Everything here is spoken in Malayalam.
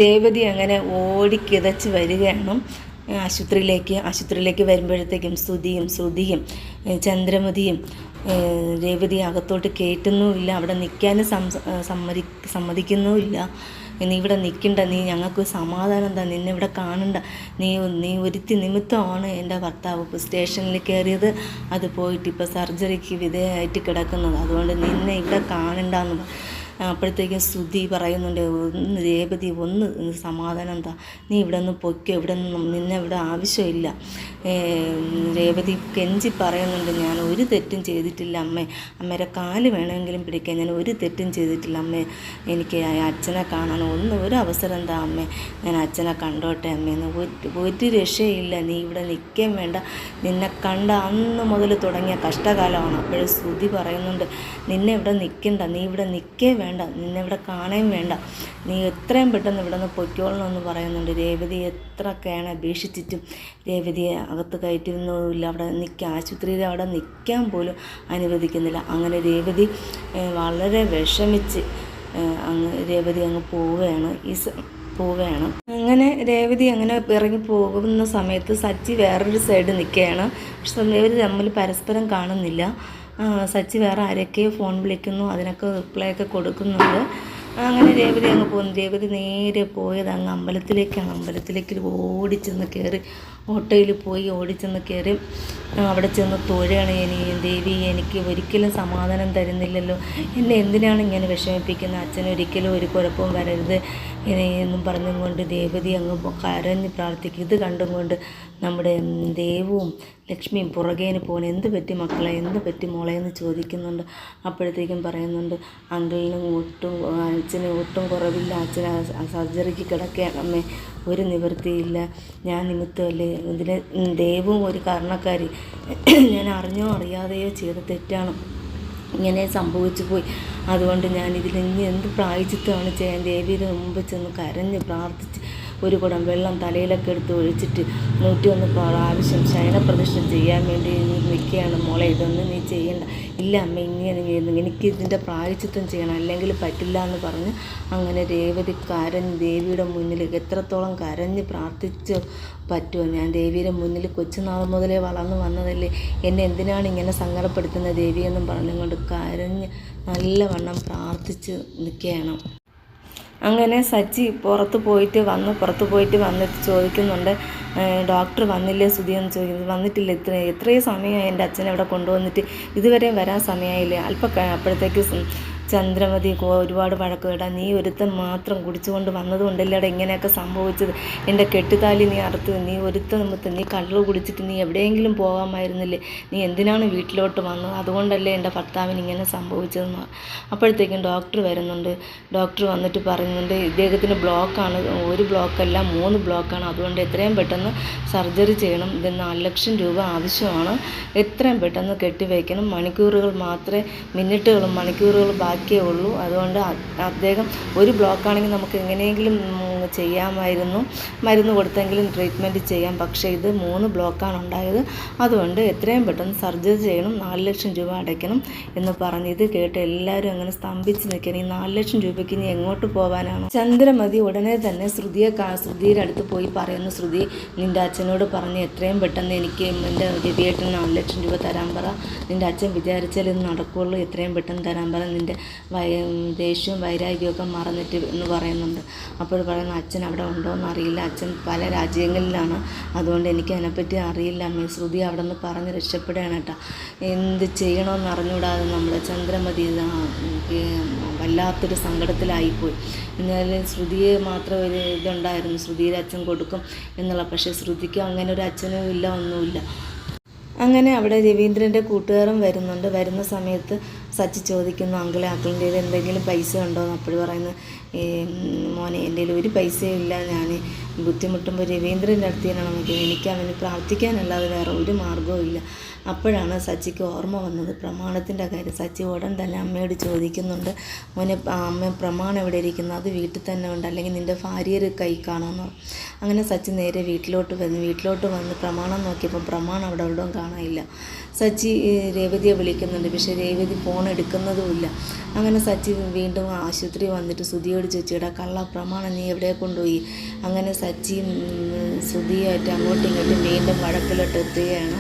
രേവതി അങ്ങനെ ഓടിക്കിതച്ച് വരികയാണ് ആശുപത്രിയിലേക്ക് വരുമ്പോഴത്തേക്കും സ്തുതിയും ശ്രുതിയും ചന്ദ്രമതിയും രേവതി അകത്തോട്ട് കയറ്റുന്നുമില്ല. അവിടെ നിൽക്കാനും സമ്മതിക്കുന്നുമില്ല. നീ ഇവിടെ നിൽക്കണ്ട, നീ ഞങ്ങൾക്ക് സമാധാനം താ, നിന്നെ ഇവിടെ കാണണ്ട, നീ ഒരുത്തി നിമിത്തമാണ് എൻ്റെ ഭർത്താവ് സ്റ്റേഷനിൽ കയറിയത്, അത് പോയിട്ട് ഇപ്പോൾ സർജറിക്ക് വിധേയമായിട്ട് കിടക്കുന്നത്, അതുകൊണ്ട് നിന്നെ ഇവിടെ കാണണ്ടെന്ന്. അപ്പോഴത്തേക്കും സ്തുതി പറയുന്നുണ്ട്, രേവതി ഒന്ന് സമാധാനം എന്താ, നീ ഇവിടെ നിന്ന് പൊയ്ക്കോ, നിന്നെ ഇവിടെ ആവശ്യമില്ല. രേവതി കെഞ്ചി പറയുന്നുണ്ട്, ഞാൻ ഒരു തെറ്റും ചെയ്തിട്ടില്ല അമ്മേ, അമ്മയുടെ കാല് വേണമെങ്കിലും പിടിക്കാൻ, ഞാൻ ഒരു തെറ്റും ചെയ്തിട്ടില്ല അമ്മേ, എനിക്ക് അച്ഛനെ കാണാൻ ഒരു അവസരം എന്താ അമ്മേ, ഞാൻ അച്ഛനെ കണ്ടോട്ടെ അമ്മേന്ന്. ഒരു രക്ഷയില്ല, നീ ഇവിടെ നിൽക്കാൻ വേണ്ട, നിന്നെ കണ്ട അന്ന് മുതൽ തുടങ്ങിയ കഷ്ടകാലമാണ്. അപ്പോഴും സ്തുതി പറയുന്നുണ്ട്, നിന്നെ ഇവിടെ നിൽക്കണ്ട, നീ ഇവിടെ നിൽക്കേ വേണ്ട, നിന്നെ ഇവിടെ കാണുകയും വേണ്ട, നീ എത്രയും പെട്ടെന്ന് ഇവിടെ നിന്ന് പൊയ്ക്കോളണമെന്ന് പറയുന്നുണ്ട്. രേവതി എത്രയൊക്കെയാണ് അപേക്ഷിച്ചിട്ടും രേവതിയെ അകത്ത് കയറ്റുന്നുമില്ല. അവിടെ ആശുപത്രിയിൽ അവിടെ നിൽക്കാൻ പോലും അനുവദിക്കുന്നില്ല. അങ്ങനെ രേവതി വളരെ വിഷമിച്ച് രേവതി അങ്ങ് പോവുകയാണ്. അങ്ങനെ രേവതി അങ്ങനെ ഇറങ്ങി പോകുന്ന സമയത്ത് സച്ചി വേറൊരു സൈഡ് നിൽക്കുകയാണ്. പക്ഷെ രേവതി തമ്മിൽ പരസ്പരം കാണുന്നില്ല. സച്ചി വേറെ ആരൊക്കെയോ ഫോൺ വിളിക്കുന്നു, അതിനൊക്കെ റിപ്ലൈ ഒക്കെ കൊടുക്കുന്നുണ്ട്. അങ്ങനെ രേവതി അങ്ങ് പോകുന്നു. രേവതി നേരെ പോയത് അങ്ങ് അമ്പലത്തിലേക്ക് ഓടിച്ചെന്ന് കയറി, ഓട്ടോയിൽ പോയി ഓടിച്ചെന്ന് കയറി അവിടെ ചെന്ന് തൊഴുകയാണ്. ദേവി എനിക്ക് ഒരിക്കലും സമാധാനം തരുന്നില്ലല്ലോ, എന്നെ എന്തിനാണ് ഇങ്ങനെ വിഷമിപ്പിക്കുന്നത്, അച്ഛനൊരിക്കലും ഒരു കുഴപ്പവും വരരുത് എന്നും പറഞ്ഞുകൊണ്ട് രേവതി അങ്ങ് കരഞ്ഞ് പ്രാർത്ഥിക്കും. ഇത് കണ്ടും കൊണ്ട് നമ്മുടെ ദേവും ലക്ഷ്മിയും പുറകേന് പോകണം. എന്ത് പറ്റി മക്കളെ, എന്ത് പറ്റി മോളെ എന്ന് ചോദിക്കുന്നുണ്ട്. അപ്പോഴത്തേക്കും പറയുന്നുണ്ട്, അച്ഛന് ഒട്ടും കുറവില്ല, അച്ഛന് സർജറിക്ക് കിടക്കുകയാണ് അമ്മേ, ഒരു നിവൃത്തിയില്ല, ഞാൻ നിമിത്തമല്ലേ, ഇതിന് ദേവും ഒരു കാരണക്കാരി, ഞാൻ അറിഞ്ഞോ അറിയാതെയോ ചെയ്ത തെറ്റാണ്, ഇങ്ങനെ സംഭവിച്ചു പോയി, അതുകൊണ്ട് ഞാൻ ഇതിലിനി എന്ത് പ്രായച്ചിത്തമാണ് ചെയ്യാൻ. ദേവിയുടെ മുമ്പ് ചെന്ന് കരഞ്ഞ് പ്രാർത്ഥിച്ച് ഒരു കുടം വെള്ളം തലയിലൊക്കെ എടുത്ത് ഒഴിച്ചിട്ട് 101 പ്രാവശ്യം ശയനപ്രദക്ഷിണം ചെയ്യാൻ വേണ്ടി നിൽക്കുകയാണ്. മോളെ, ഇതൊന്നും നീ ചെയ്യണ്ട, ഇല്ല അമ്മ ഇങ്ങനെ ചെയ്യുന്നു, എനിക്ക് ഇതിൻ്റെ പ്രായച്ചിത്തം ചെയ്യണം, അല്ലെങ്കിൽ പറ്റില്ല എന്ന് പറഞ്ഞ് അങ്ങനെ രേവതി ദേവിയുടെ മുന്നിൽ എത്രത്തോളം കരഞ്ഞ് പ്രാർത്ഥിച്ച് പറ്റുമോ. ഞാൻ ദേവിയുടെ മുന്നിൽ കൊച്ചുനാൾ മുതലേ വളർന്നു വന്നതല്ലേ, എന്നെ എന്തിനാണ് ഇങ്ങനെ സങ്കടപ്പെടുത്തുന്ന ദേവിയെന്നും പറഞ്ഞുകൊണ്ട് കരഞ്ഞ് നല്ലവണ്ണം പ്രാർത്ഥിച്ച് നിൽക്കുകയാണ്. അങ്ങനെ സച്ചി പുറത്ത് പോയിട്ട് വന്നിട്ട് ചോദിക്കുന്നുണ്ട്, ഡോക്ടർ വന്നില്ലേ സുധിയെന്ന് ചോദിക്കുന്നത്. വന്നിട്ടില്ല, എത്രയും സമയമായി എൻ്റെ അച്ഛനെ ഇവിടെ കൊണ്ടുവന്നിട്ട്, ഇതുവരെയും വരാൻ സമയമായില്ലേ. അപ്പോഴത്തേക്ക് ചന്ദ്രമതി ഒരുപാട് വഴക്കിടാ, നീ ഒരുത്തൻ മാത്രം കുടിച്ചുകൊണ്ട് വന്നതുകൊണ്ടല്ലേടാ ഇങ്ങനെയൊക്കെ സംഭവിച്ചത്, എൻ്റെ കെട്ടുതാലി നീ അറുത്ത്, നീ ഒരുത്തൻ നീ കള്ളു കുടിച്ചിട്ട് നീ എവിടെയെങ്കിലും പോകാമായിരുന്നില്ലേ, നീ എന്തിനാണ് വീട്ടിലോട്ട് വന്നത്, അതുകൊണ്ടല്ലേ എൻ്റെ ഭർത്താവിന് ഇങ്ങനെ സംഭവിച്ചതെന്ന്. അപ്പോഴത്തേക്കും ഡോക്ടർ വരുന്നുണ്ട്. ഡോക്ടർ വന്നിട്ട് പറയുന്നുണ്ട്, ഇദ്ദേഹത്തിന് ബ്ലോക്കാണ്, ഒരു ബ്ലോക്കല്ല 3 ബ്ലോക്കാണ്, അതുകൊണ്ട് എത്രയും പെട്ടെന്ന് സർജറി ചെയ്യണം, ഇത് 4 ലക്ഷം രൂപ ആവശ്യമാണ്, എത്രയും പെട്ടെന്ന് കെട്ടിവയ്ക്കണം, മിനിറ്റുകളും മണിക്കൂറുകളും ബാക്കിയേ ഉള്ളൂ, അതുകൊണ്ട് അദ്ദേഹം ഒരു ബ്ലോക്കാണെങ്കിൽ നമുക്ക് എങ്ങനെയെങ്കിലും ചെയ്യാമായിരുന്നു, മരുന്ന് കൊടുത്തെങ്കിലും ട്രീറ്റ്മെൻറ്റ് ചെയ്യാം, പക്ഷേ ഇത് 3 ബ്ലോക്കാണ് ഉണ്ടായത്, അതുകൊണ്ട് എത്രയും പെട്ടെന്ന് സർജറി ചെയ്യണം, 4 ലക്ഷം രൂപ അടയ്ക്കണം എന്ന് പറഞ്ഞ്. ഇത് കേട്ട് എല്ലാവരും അങ്ങനെ സ്തംഭിച്ച് നിൽക്കണം. ഈ 4 ലക്ഷം രൂപയ്ക്ക് ഇനി എങ്ങോട്ട് പോകാനാണ്. ചന്ദ്രമതി ഉടനെ തന്നെ ശ്രുതിയുടെ അടുത്ത് പോയി പറയുന്നു, ശ്രുതി നിൻ്റെ അച്ഛനോട് പറഞ്ഞ് എത്രയും പെട്ടെന്ന് എനിക്ക് എൻ്റെ രവിയേട്ടന് 4 ലക്ഷം രൂപ തരാൻ പറ, നിൻ്റെ അച്ഛൻ വിചാരിച്ചാൽ ഇത് നടക്കുകയുള്ളൂ, എത്രയും പെട്ടെന്ന് തരാൻ പറ, നിൻ്റെ ദേഷ്യവും വൈരാഗ്യമൊക്കെ മറന്നിട്ട് എന്ന് പറയുന്നുണ്ട്. അപ്പോൾ പറയുന്ന, അച്ഛൻ അവിടെ ഉണ്ടോ എന്നറിയില്ല, അച്ഛൻ പല രാജ്യങ്ങളിലാണ്, അതുകൊണ്ട് എനിക്ക് അതിനെപ്പറ്റി അറിയില്ല അമ്മേ. ശ്രുതി അവിടെ നിന്ന് പറഞ്ഞ് രക്ഷപ്പെടുകയാണ് കേട്ടോ. എന്ത് ചെയ്യണമെന്ന് അറിഞ്ഞുകൂടാതെ നമ്മുടെ ചന്ദ്രമതി വല്ലാത്തൊരു സങ്കടത്തിലായിപ്പോയി. എന്നാലും ശ്രുതിയെ മാത്രം ഒരു ഇതുണ്ടായിരുന്നു, ശ്രുതിയുടെ അച്ഛൻ കൊടുക്കും എന്നുള്ള, പക്ഷേ ശ്രുതിക്ക് അങ്ങനെ ഒരു അച്ഛനും ഇല്ല, ഒന്നുമില്ല. അങ്ങനെ അവിടെ രവീന്ദ്രൻ്റെ കൂട്ടുകാരൻ വരുന്ന സമയത്ത് സച്ചി ചോദിക്കുന്നു, അങ്കിളിൻ്റെ കയ്യിൽ എന്തെങ്കിലും പൈസ ഉണ്ടോ എന്ന്. അപ്പോൾ പറയുന്നത്, മോനെ എൻ്റെ കയ്യിൽ ഒരു പൈസയും ഇല്ല, ഞാൻ ബുദ്ധിമുട്ടുമ്പോൾ രവീന്ദ്രൻ്റെ അടുത്ത് തന്നെയാണ് നോക്കിയത്, എനിക്ക് അവന് പ്രാർത്ഥിക്കാനല്ലാതെ വേറെ ഒരു മാർഗ്ഗവും ഇല്ല. അപ്പോഴാണ് സച്ചിക്ക് ഓർമ്മ വന്നത് പ്രമാണത്തിൻ്റെ കാര്യം. സച്ചി ഉടൻ തന്നെ അമ്മയോട് ചോദിക്കുന്നുണ്ട്, മോനെ അമ്മ പ്രമാണം എവിടെ ഇരിക്കുന്നു, അത് വീട്ടിൽ തന്നെ ഉണ്ട്, അല്ലെങ്കിൽ നിൻ്റെ ഭാര്യയുടെ കൈ കാണാമെന്ന് പറഞ്ഞു. അങ്ങനെ സച്ചി നേരെ വീട്ടിലോട്ട് വന്ന് പ്രമാണം നോക്കിയപ്പോൾ പ്രമാണം അവിടെ എവിടെയും കാണാനില്ല. സച്ചി രേവതിയെ വിളിക്കുന്നുണ്ട്, പക്ഷേ രേവതി ഫോൺ എടുക്കുന്നതുമില്ല. അങ്ങനെ സച്ചി വീണ്ടും ആശുപത്രി വന്നിട്ട് സുധിയോട് സച്ചിയോട് ചോദിച്ചുടാ കള്ള പ്രമാണം നീ എവിടെ കൊണ്ടുപോയി. അങ്ങനെ സച്ചിയും ശ്രുതിയായിട്ട് അങ്ങോട്ടും ഇങ്ങോട്ടും വീണ്ടും വഴക്കിലോട്ട് എത്തുകയാണ്.